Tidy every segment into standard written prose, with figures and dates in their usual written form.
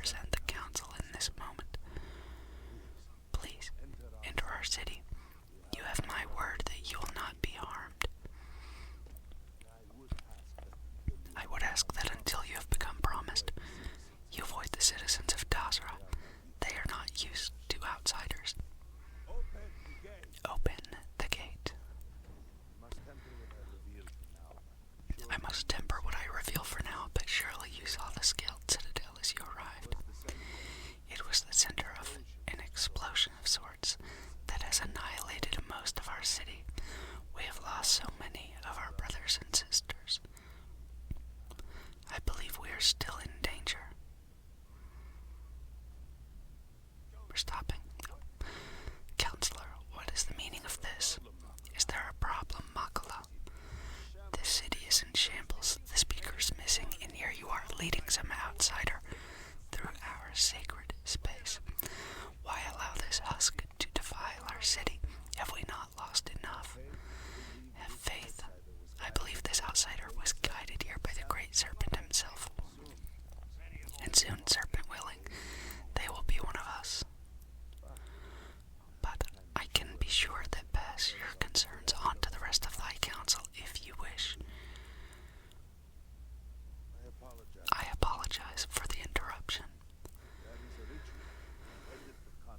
represent the council in this moment. Please, enter our city. You have my word that you will not be harmed. I would ask that until you have become promised, you avoid the citizens of Dasra. They are not used to outsiders. Open the gate. I must temper what I reveal for now, but surely you saw the scaled citadel as you arrived. It was the center of an explosion of sorts that has annihilated most of our city. We have lost so many of our brothers and sisters. I believe we are still in danger. We're stopping. Counselor, what is the meaning of this? Is there a problem, Makala? This city is in shambles. The speaker's missing, and here you are leading some outsider through our sacred space. Why allow this husk to defile our city? Have we not lost enough? Have faith. I believe this outsider was guided here by the great serpent himself. And soon, serpent willing, they will be one of us. But I can be sure that pass your concerns on to the rest of thy council if you wish. I apologize for the interruption.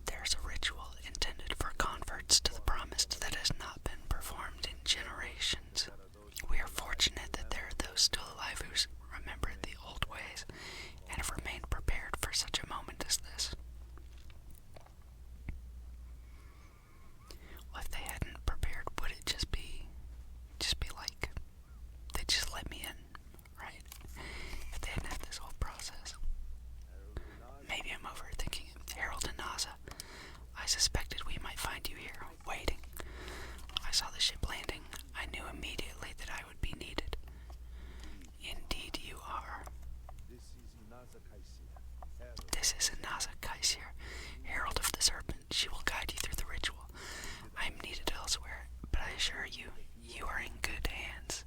There's a ritual intended for converts to the promised that has not been performed in generations. We are fortunate that there are those still alive who remember the old ways and have remained prepared for such a moment as this. Well, if they hadn't prepared, would it just be like, they just let me in, right? If they hadn't had this whole process. Maybe I'm overthinking it. Harold and Naza, I suspected we might find you here, waiting. I saw the ship landing. I knew immediately that I would be needed. Indeed you are. This is Naza Kaisir, Herald of the Serpent. She will guide you through the ritual. I am needed elsewhere, but I assure you, you are in good hands.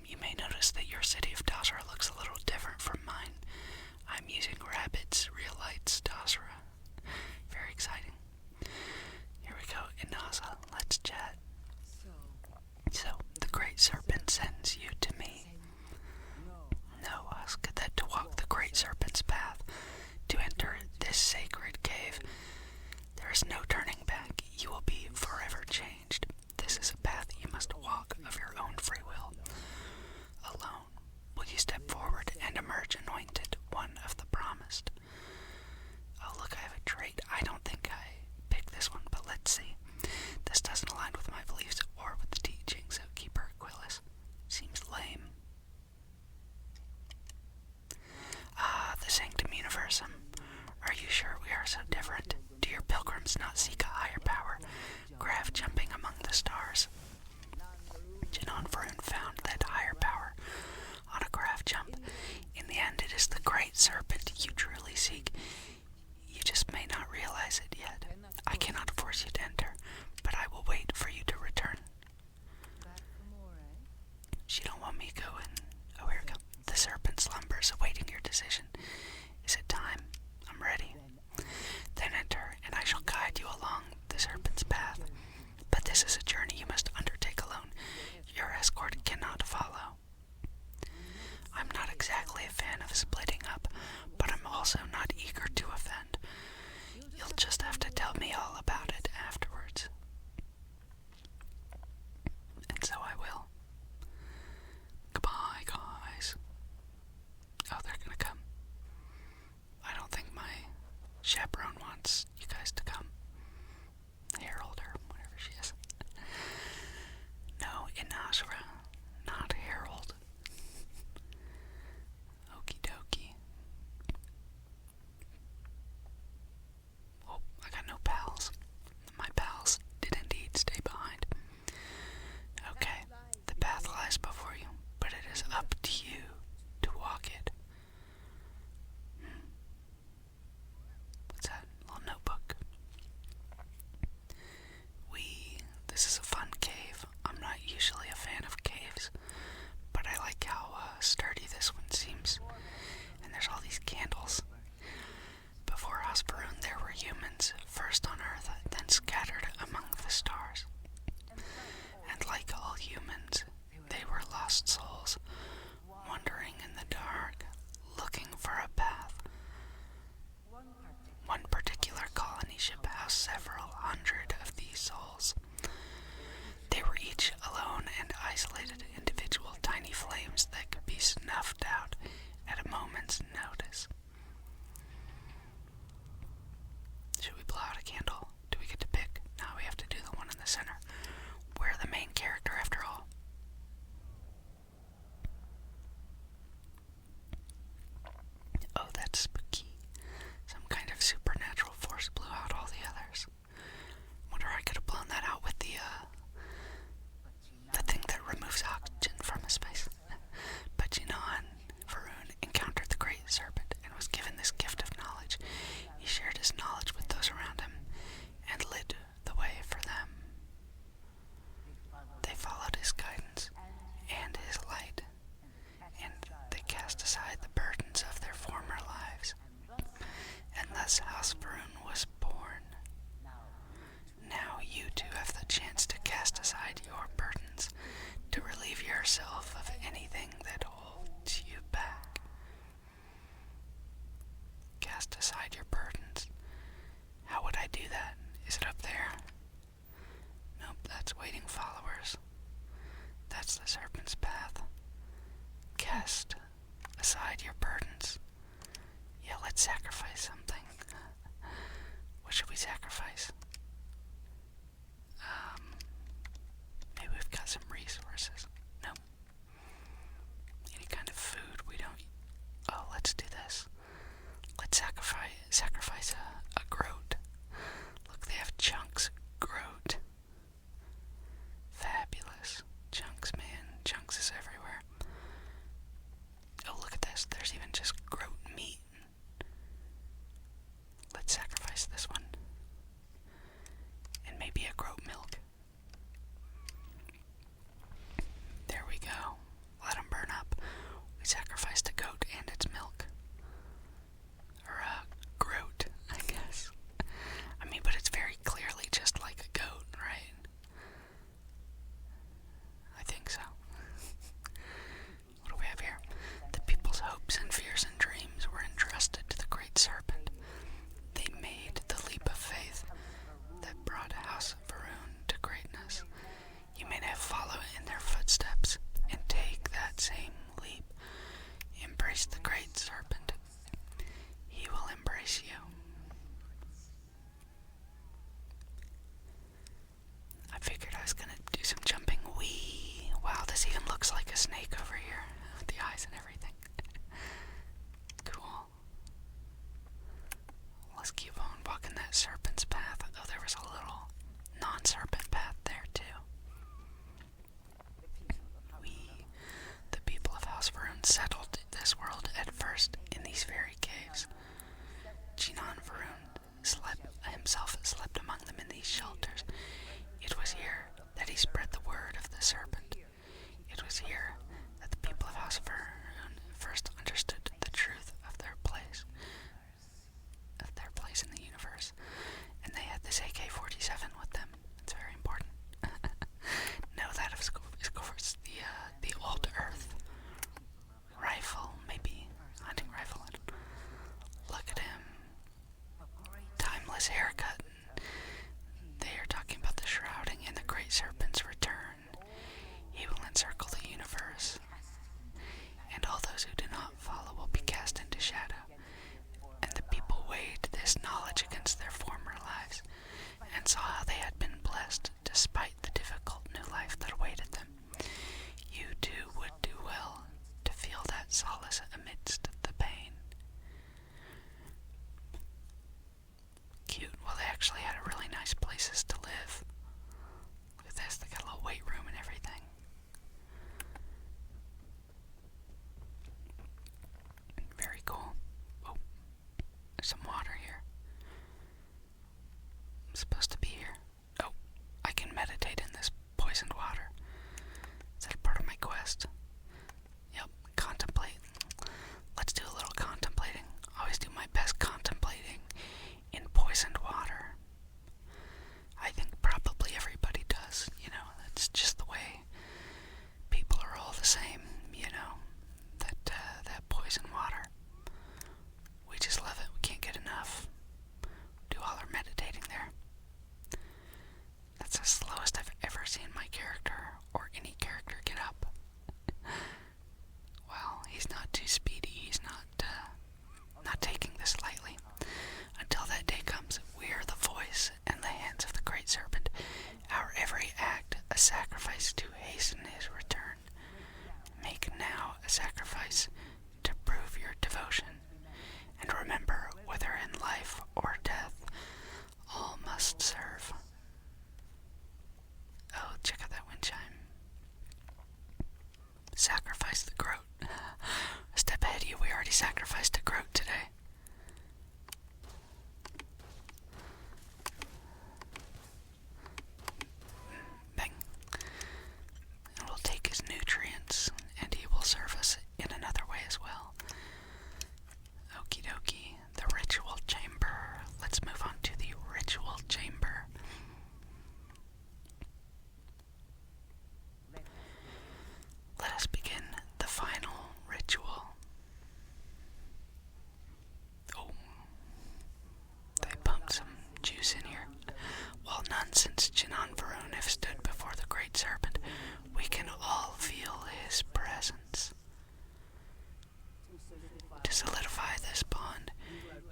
You may notice that your city of Dasra looks a little different from mine. I'm using rabbits, real lights, Dasra. Very exciting. Here we go, Inaza, let's chat. So, the great serpent sends you to me. Know, Husk, that to walk the great serpent's path, to enter this sacred cave, there is no turning back. You will be forever changed. This is a path you must walk of your own free will. Alone, will you step forward and emerge anointed, one of the promised? Oh, look, I have a trait. I don't think I picked this one, but let's see. This doesn't align with my beliefs or with the teachings of Keeper Aquilus. Seems lame. The Sanctum Universum. Are you sure we are so different? Do your pilgrims not seek a higher power? Grav jumping among the stars. Janon Varun found that higher power on a Grav jump. In the end, it is the great serpent you truly seek. You just may not realize it yet. I cannot force you to enter, but I will wait for you to return. She don't want me going. Oh, here we go. The serpent slumbers, awaiting your decision. Is it time? I'm ready. Then enter, and I shall guide you along the serpent's path. But this is a journey you must undertake alone. Your escort cannot follow. I'm not exactly a fan of splitting up, but I'm also not eager to offend. You'll just have to tell me all about it afterwards. And so I will. Goodbye, guys. Oh, they're gonna come. I don't think my chaperone wants you guys to come. Harold or whatever she is. No, Inazra, not Harold. Okie dokie. cast aside your burdens. How would I do that? Is it up there? Nope, that's waiting followers. That's the serpent's path. Cast aside your burdens. Yeah, let's sacrifice something. What should we sacrifice? Maybe we've got some resources. No. Any kind of food we don't. Oh, let's do this. Let's sacrifice a groat. Look, they have chunks. Groat. Fabulous. Chunks, man. Chunks is everywhere. Oh, look at this. There's even just groat meat. Let's sacrifice this one. And maybe a groat milk. There we go. Let them burn up. We sacrificed a goat and its milk. Or a groat, I guess. I mean, but it's very clearly just like a goat, right? I think so. What do we have here? The people's hopes and fears and dreams were entrusted to the great serpent. They made the leap of faith that brought House Varun to greatness. You may now follow in their footsteps and take that same leap. Embrace the great serpent. He will embrace you. I figured I was gonna do some jumping. Wee! Wow, this even looks like a snake over here. With the eyes and everything. Cool. Let's keep on walking that serpent's path. Oh, there was a little non-serpent path there, too. The people of House Varun settled this world at first in these very caves. Jinan Varun himself slept among them in these shelters. It was here that he spread the word of the serpent. It was here that the people of House Varun first understood the truth of their place in the universe. And they had this AK-47 with them. It's very important. No, that is of course the old Earth rifle, maybe hunting rifle. Look at him, timeless haircut. They are talking about the shrouding and the great serpent's return. He will encircle the universe, and all those who do not follow will be cast into shadow. And the people weighed this knowledge against their former lives, and saw how they had been blessed despite the difficult new life that awaited them. You too would do well to feel that solace amidst the pain. Cute. Well, they actually had really nice places to live. Look at this. They got a little weight room and everything. Very cool. Oh, there's some water here. I'm supposed to be here. Oh, I can meditate in this poisoned water. Is that a part of my quest? Yep, contemplate. Let's do a little contemplating. I always do my best contemplating in poisoned water. I think probably everybody does, that's just the way people are all the same, that poison water. We just love it. We can't get enough. Do all our meditating there. That's the slowest I've ever seen my character or any character get up. Well, he's not too speedy. He's not taking this lightly. Until that day comes, we are the voice and the hands of the great serpent. Our every act a sacrifice to hasten his return. Make now a sacrifice to prove your devotion. And remember, whether in life or death, all must serve. Oh, check out that wind chime. Sacrifice the groat. A step ahead of you, we already sacrificed a groat today. Bang. And we'll take his nutrients, and he will serve us in another way as well. Okie dokie. The ritual chamber. Let's move on to the ritual chamber. Let us begin the final ritual. juice in here. While none since Jinan Varun have stood before the great serpent, we can all feel his presence. To solidify this bond,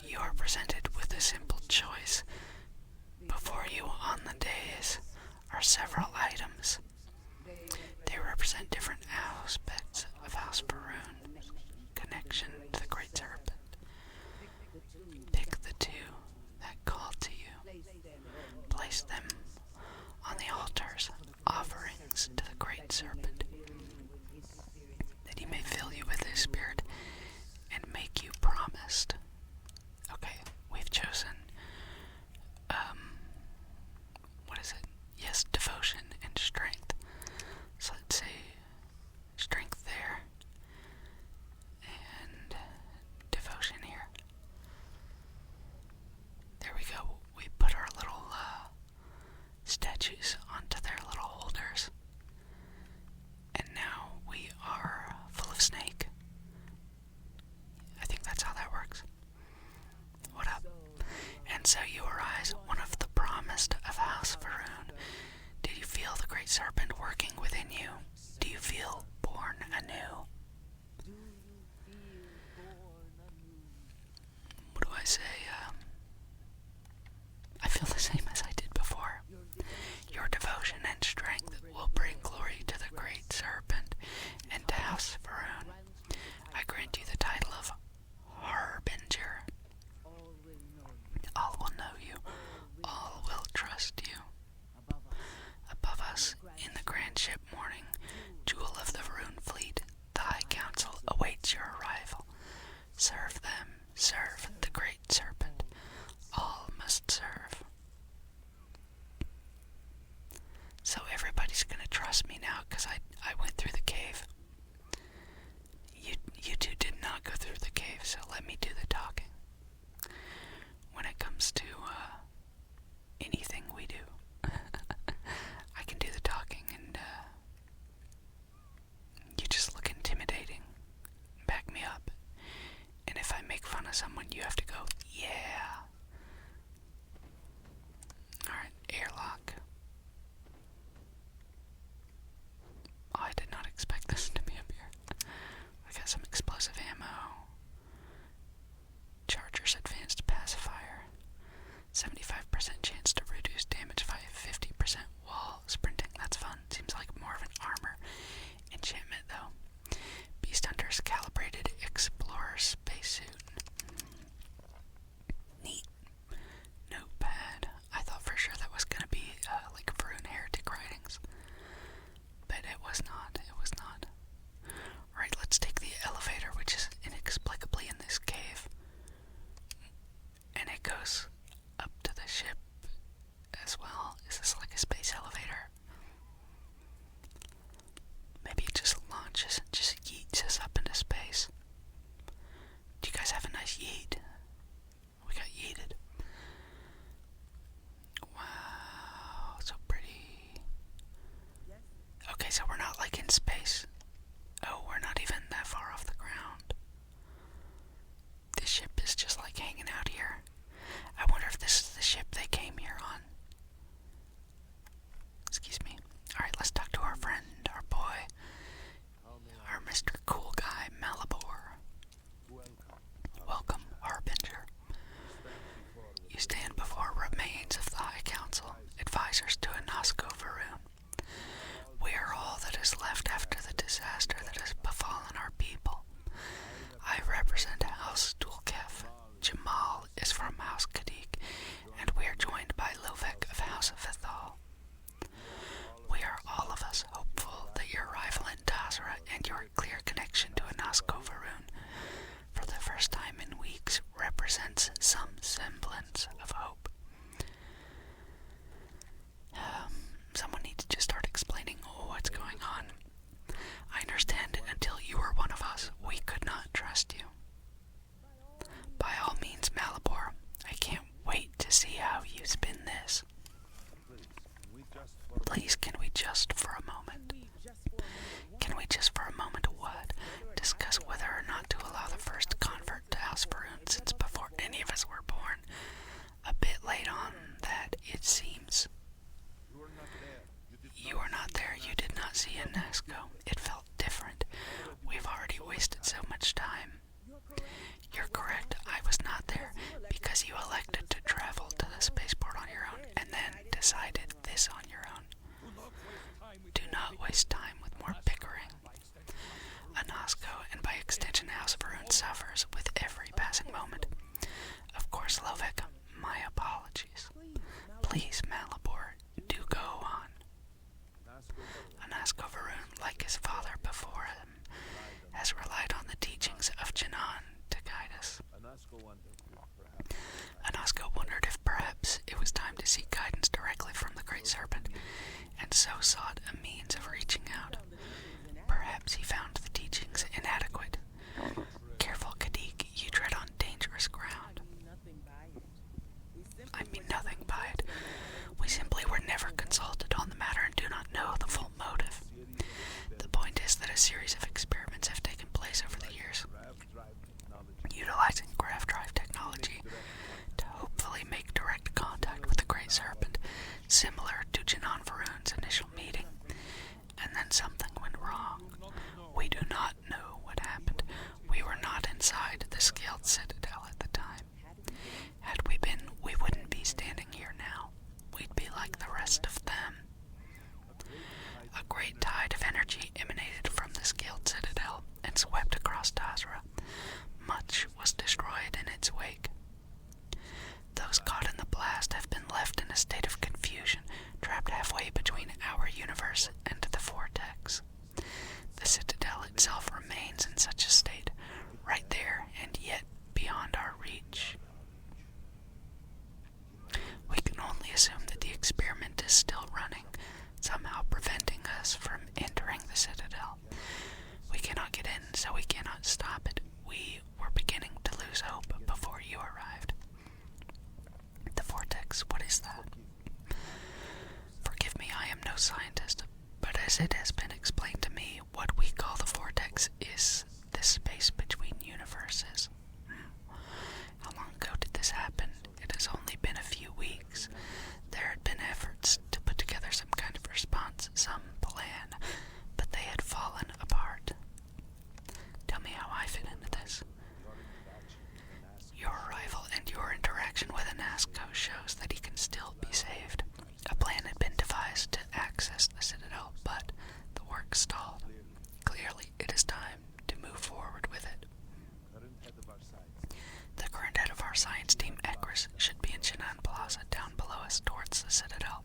you are presented with a simple choice. Before you on the dais are several items. They represent different aspects of House Varun's connection to the great serpent. Pick the two that call to you. Place them on the altars, offerings to the great serpent, that he may fill you with his spirit and make you promised. Okay, we've chosen, what is it? Yes, devotion and strength. So let's say strength there, and devotion here. There we go. We put our little statues onto their little holders. And now we are full of snake. I think that's how that works. What up? And so you arise, one of the promised of House Varun. Did you feel the great serpent working within you? Do you feel born anew? What do I say? I feel the same as I did before. Your devotion and strength will bring glory to the great serpent and to House Varun. I grant you the title of Harbinger. All will know you. All will trust you. Above us, in the grand ship morning, jewel of the Varun fleet, the High Council awaits your arrival. Serve them, serve the great serpent. All must serve. So everybody's gonna trust me now, because I went through the cave. You two did not go through the cave, so let me do the talking. When it comes to anything we do, I can do the talking, and you just look intimidating. Back me up. And if I make fun of someone, you have to go, yeah. Alright, airlock. Oh, I did not expect this to be up here. We got some explosive ammo. Charger's advanced pacifier. 75% chance to reduce damage by 50% while sprinting. That's fun. Seems like more of an armor enchantment, though. Beast Hunter's calibrated explorer spacesuit. Neat. Notepad. I thought for sure that was gonna be like Varun Heretic writings, but it was not. It was not. Alright, let's take the elevator, which is inexplicably in this cave. And it goes up to the ship as well. Is this like a space elevator? Maybe it just launches and just yeets us up into space. Do you guys have a nice yeet? We got yeeted. Wow, so pretty. Okay, so we're not like in space. Oh, we're not even that far off the ground. This ship is just like hanging out here. I wonder if this is the ship they came here on. Excuse me. Alright, let's talk to our friend, our boy, our Mr. Cool Guy, Malibor. Welcome, Harbinger. You stand before remains of the High Council, advisors to Inosko Varun. We are all that is left after passing moment. Of course, Lovek, my apologies. Please, Malabor, do go on. Anasko Varun, like his father before him, has relied on the teachings of Janan to guide us. Anasko wondered if perhaps it was time to seek guidance directly from the Great Serpent, and so sought a means of reaching out. Perhaps he found the teachings inadequate. Careful, Kadik, you tread on dangerous ground. I mean nothing by it. We simply were never consulted on the matter and do not know the full motive. The point is that a series of experiments have taken place over the years, utilizing graph drive technology to hopefully make direct contact with the Great Serpent, similar to Janan Varun's initial meeting. And then something went wrong. We do not know what happened. We were not inside the Scaled Citadel at the time. Had we been, we wouldn't be standing here now. We'd be like the rest of them. A great tide of energy emanated from the Scaled Citadel and swept across Tazra. Much was destroyed in its wake. Those caught in the blast have been left in a state of confusion, trapped halfway between our universe and the vortex. The Citadel itself remains in such a state, right there and yet beyond our reach. We can only assume that the experiment is still running, somehow preventing us from entering the Citadel. We cannot get in, so we cannot stop it. We were beginning to lose hope before you arrived. The vortex, what is that? Forgive me, I am no scientist, but as it has been explained to me, what we call the vortex is the space between universes. How long ago did this happen? It has only been a few weeks. There had been efforts to put together some kind of response, some plan, but they had fallen apart. Tell me how I fit into this. Your arrival and your interaction with Anasko shows that he can still be saved. A plan had been devised to access the Citadel, but the work stalled. Clearly, it is time to move forward with it. The current head of our science team, Ekris, should be in Shannon Plaza down below us towards the Citadel.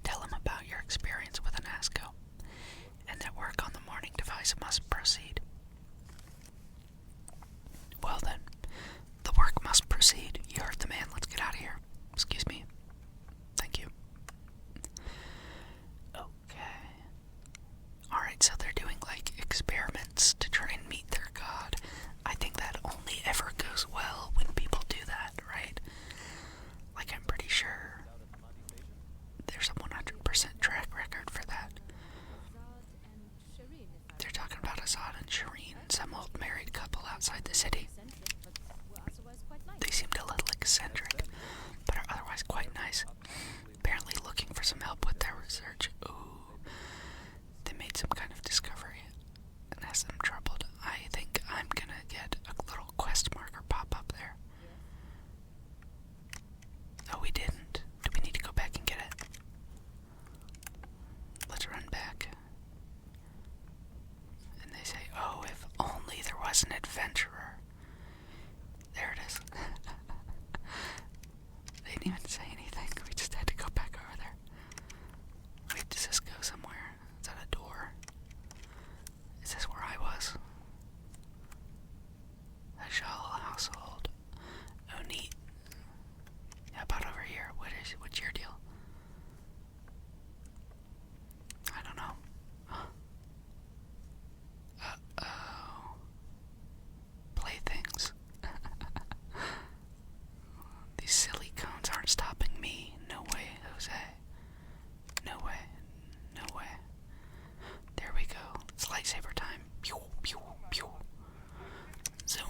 Tell him about your experience with Anasko, and that work on the morning device must proceed. Well then, the work must proceed. You heard the man. Let's get out of here. Excuse me. Thank you. Okay. Alright, so they're doing like experiments to try and meet their god. I think that only ever goes well when people do that, right? Like, I'm pretty sure there's a 100% track record for that. They're talking about Azad and Shireen, some old married couple outside the city. They seemed a little eccentric, but are otherwise quite nice. Apparently looking for some help with their research. Ooh, they made some kind of discovery and has them troubled. I think I'm gonna get a little quest marker pop up there. Oh, we didn't. Do we need to go back and get it? Let's run back. And they say, oh, if only there was an adventurer. There it is. They didn't even say anything. We just had to go back over there. Wait, does this go somewhere? Is that a door? Is this where I was? The Shaw household. Oh, neat. How about over here? What's your deal? I don't know. Uh-oh. Playthings. These silly cones aren't stopping me. No way, Jose. No way. No way. There we go. It's lightsaber time. Pew, pew, pew. Zoom.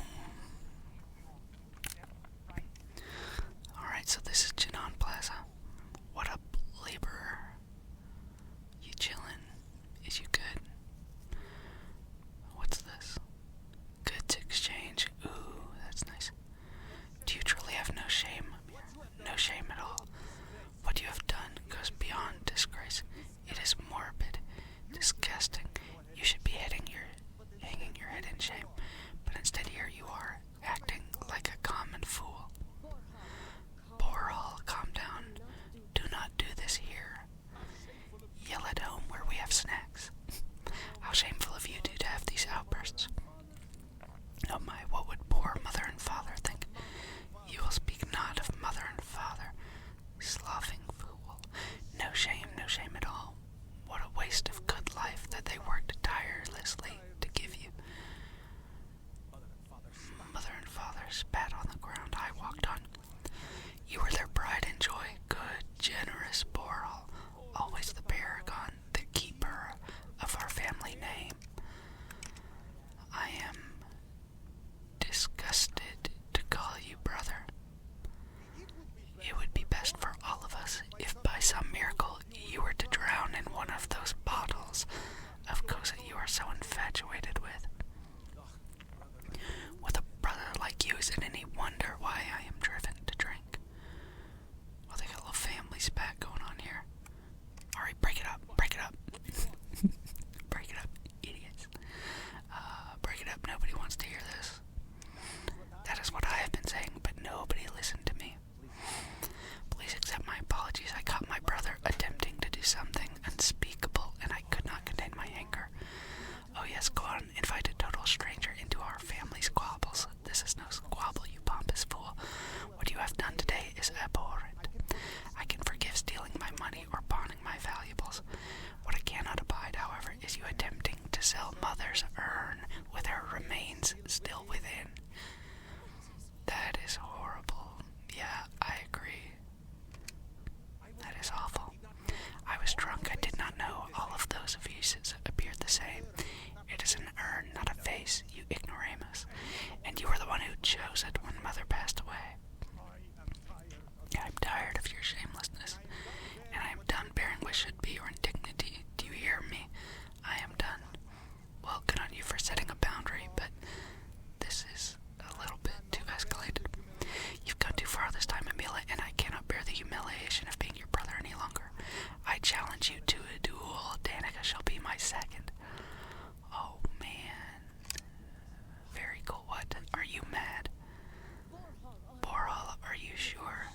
You were their pride and joy, good, generous Boral, always the paragon, the keeper of our family name. I am disgusted to call you brother. It would be best for all of us if by some miracle you were to drown in one of those bottles of Cosa you are so infatuated with. With a brother like you, is it any wonder why I am driven to drink? Well, they got a little family spat going on here. Alright, break it up, break it up. Break it up, idiots. Break it up, nobody wants to hear this. That is what I have been saying, but nobody listened to me. Please accept my apologies. I caught my brother attempting to do something unspeakable, and I could not contain my anger. Oh yes, go on, invite a total stranger into our family squabbles. This is no squabble, you pompous fool. What you have done today is abhorrent. I can forgive stealing my money or pawning my valuables. What I cannot abide, however, is you attempting to sell Mother's urn with her remains still within. That is horrible. Yeah, I agree. That is awful. I was drunk. I did not know all of those abuses appeared the same. It is an urn, not a face, you ignoramus. And you were the one who chose it when Mother passed away. I'm tired of your shamelessness, and I am done bearing what should be your indignity. Do you hear me? I am done. Well, good on you for setting a boundary, but this is a little bit too escalated. You've gone too far this time, Amelia, and I cannot bear the humiliation of being your brother any longer. I challenge you to a duel. Danica shall be my second. Oh, man. Very cool. What? Are you mad? Boral, are you sure?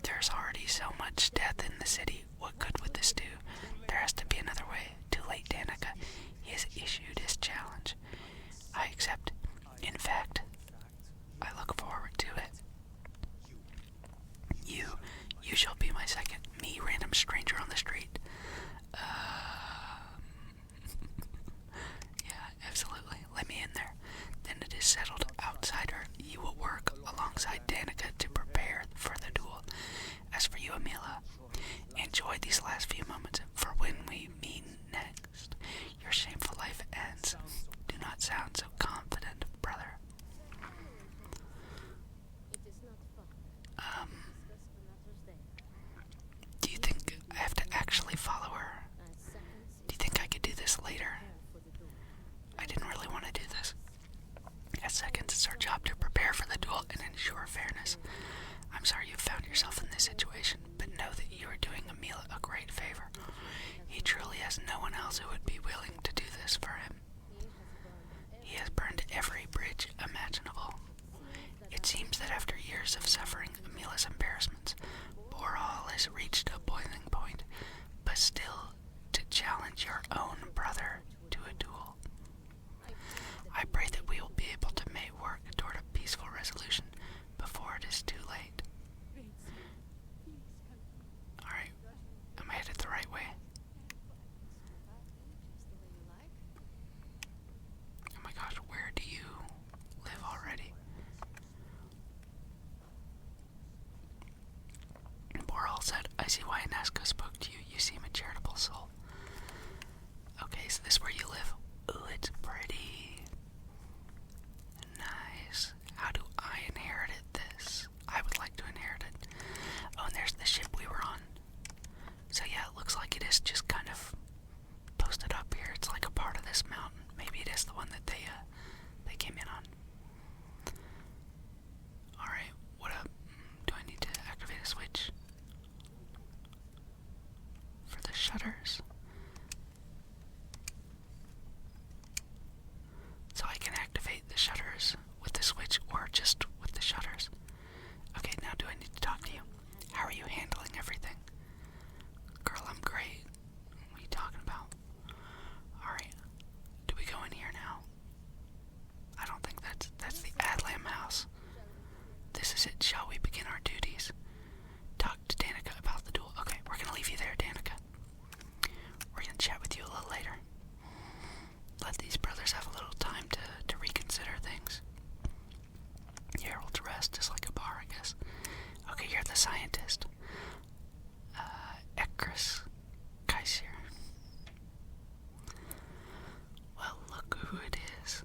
There's already so much death in the city. What good would this do? There has to be another way. Too late, Danica. He has issued his challenge. I accept. In fact, I look forward to it. You shall be my second. Me, random stranger on the street. Yeah, absolutely. Let me in there. Then it is settled. Outsider, you will work alongside Danica to prepare for the duel. As for you, Amelia, enjoy these last few moments, for when we meet next, your shameful life ends. Do not sound so confident, brother. Do you think I have to actually follow her? Do you think I could do this later? I didn't really want to do this. At seconds, it's our job to prepare for the duel and ensure fairness. I'm sorry you found yourself in this situation, but know that you are doing Amelia a great favor. He truly has no one else who would be willing to do this for him. He has burned every bridge imaginable. It seems that after years of suffering Amelia's embarrassments, Boral has reached a boiling point, but still to challenge your own brother to a duel. I pray that we will be able to make work toward a peaceful resolution before it is too late. Alright, am I headed the right way? Oh my gosh, where do you live already? Boral said, I see why Nazca spoke to you. You seem a charitable soul. Okay, is this where you live? Ooh, it's pretty. Nice. How do I inherit this? I would like to inherit it. Oh, and there's the ship we were on. So yeah, it looks like it is just kind of posted up here. It's like a part of this mountain. Maybe it is the one that they came in on. Alright, what up? Do I need to activate a switch? For the shutters? So I can activate the shutters with the switch or just with the shutters. Okay, now do I need to talk to you? How are you handling everything? Girl, I'm great. What are you talking about? Alright, do we go in here now? I don't think that's the Adlam house. This is it. Shall we begin our duties? Talk to Danica about the duel. Okay, we're gonna leave you there, Danica. We're gonna chat with you a little later. Let these brothers have a little time to reconsider things. Here, we'll rest, just like a bar, I guess. Okay, you're the scientist. Ekris Kaiser. Well, look who it is.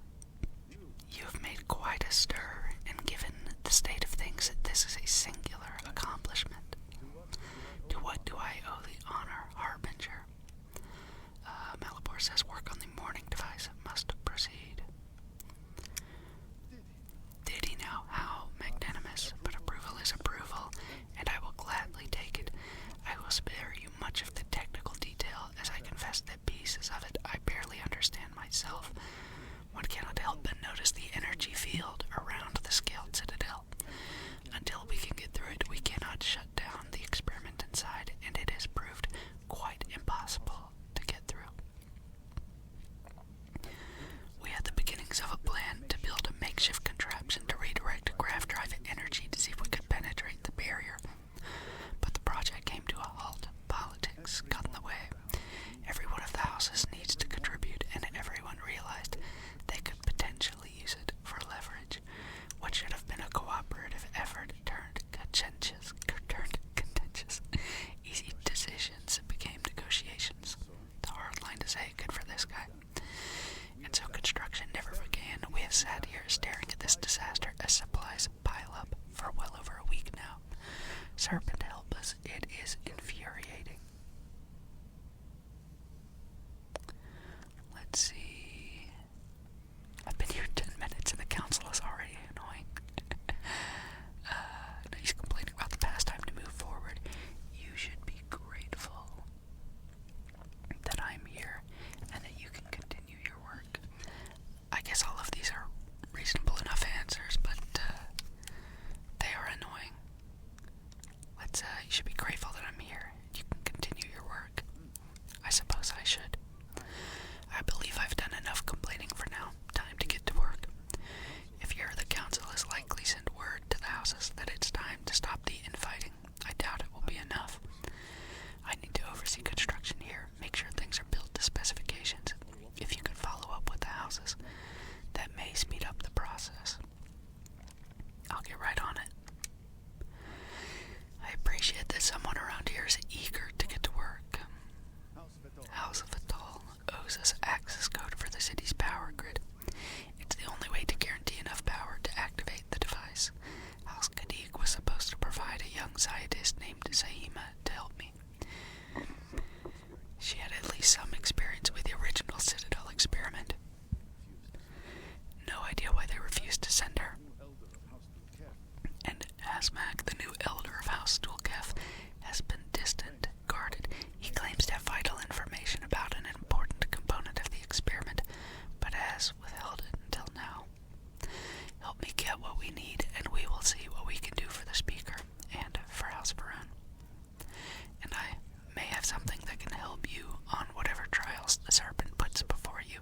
You have made quite a stir, and given the state of things, this is a singular accomplishment. To what do I owe the honor, Harbinger? Malibor says work on the morning device must proceed. Did he now? How magnanimous, but approval is approval, and I will gladly take it. I will spare you much of the technical detail, as I confess that pieces of it I barely understand myself. One cannot help but notice the energy field around the scaled citadel. Until we can get through it, we cannot shut down the experiment inside, and it has proved quite impossible to get through. We had the beginnings of a plan to build a makeshift contraption to redirect grav drive energy to see if we could penetrate the barrier. But the project came to a halt. Politics got in the way. Every one of the houses needs to contribute, and everyone realized they could potentially use it for leverage. What should have been a cooperative effort turned contentious. Easy decisions became negotiations. The hard line to say, good for this guy. And so construction never began. We have sat here staring at this disaster as supplies pile up for well over a week now. Serpent help us, it is infuriating. Let's see. I've been here 10 minutes and the council is already annoying. No, he's complaining about the past time to move forward. You should be grateful that I'm here and that you can continue your work. I guess all of these are reasonable enough answers, but they are annoying. You should be grateful that I'm here. You can continue your work. I suppose I should. I believe I've done enough complaining for now. Time to get to work. If you're the council has likely sent word to the houses that it's time to stop the infighting. I doubt it will be enough. I need to oversee construction here, make sure things are built to specifications. If you could follow up with the houses, that may speed up the process. I'll get right on it. I appreciate that someone around here is eager to get to work. House of Vital owes us access code for the city's power grid. It's the only way to guarantee enough power to activate the device. House Kadik was supposed to provide a young scientist named Saima to help me. She had at least some experience with the original Citadel experiment. No idea why they refused to send her. And Asmak, the new elder of House Dulkef, has been distant, guarded. He claims to have vital information about an important component of the experiment, but has withheld it until now. Help me get what we need, and we will see what we can do for the Speaker and for House Varun. And I may have something that can help you on whatever trials the Serpent puts before you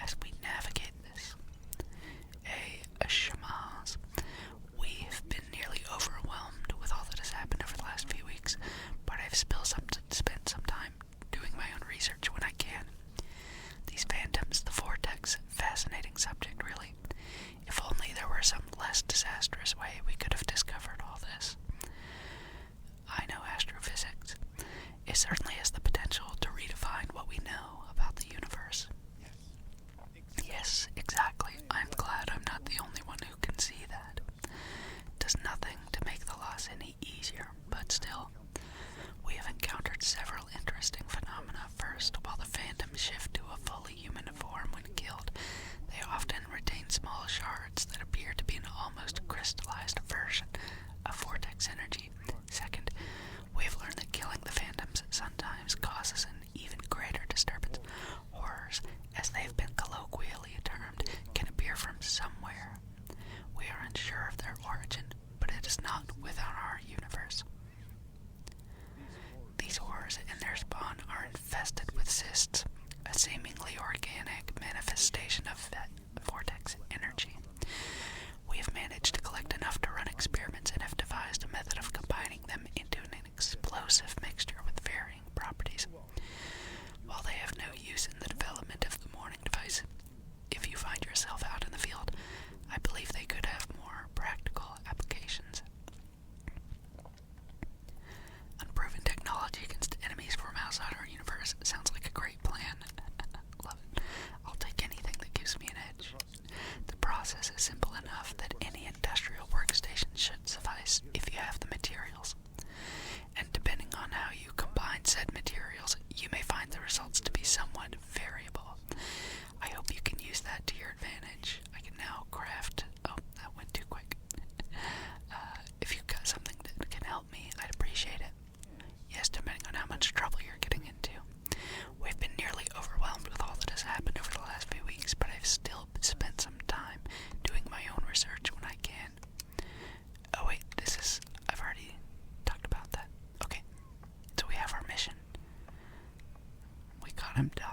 as we navigate this. A Shamaz. We've been nearly overwhelmed with all that has happened over the last few weeks, but I've spent some time doing my own research when I can. These phantoms, the vortex, fascinating subject really. If only there were some less disastrous way we could have discovered all this. I know astrophysics. It certainly has the potential to redefine what we know about the universe. Yes, exactly. I'm glad I'm not the only one who can see that. It does nothing to make the loss any easier, but still, we have encountered several interesting phenomena. First, while the phantoms shift to a fully human form when killed, they often retain small shards that appear to be an almost crystallized version of vortex energy. Second, we have learned that killing the phantoms sometimes causes an even greater disturbance. Horrors, as they've been colloquially termed, can appear from somewhere. We are unsure of their origin, but it is not within our universe. These horrors and their spawn are infested with cysts, a seemingly organic manifestation of vortex energy. We have managed to collect enough to run experiments and have devised a method of combining them into an explosive mixture with varying properties. While they have no use in the development of the morning device, if you find yourself out in the field, I believe they could have more practical applications. I'm done.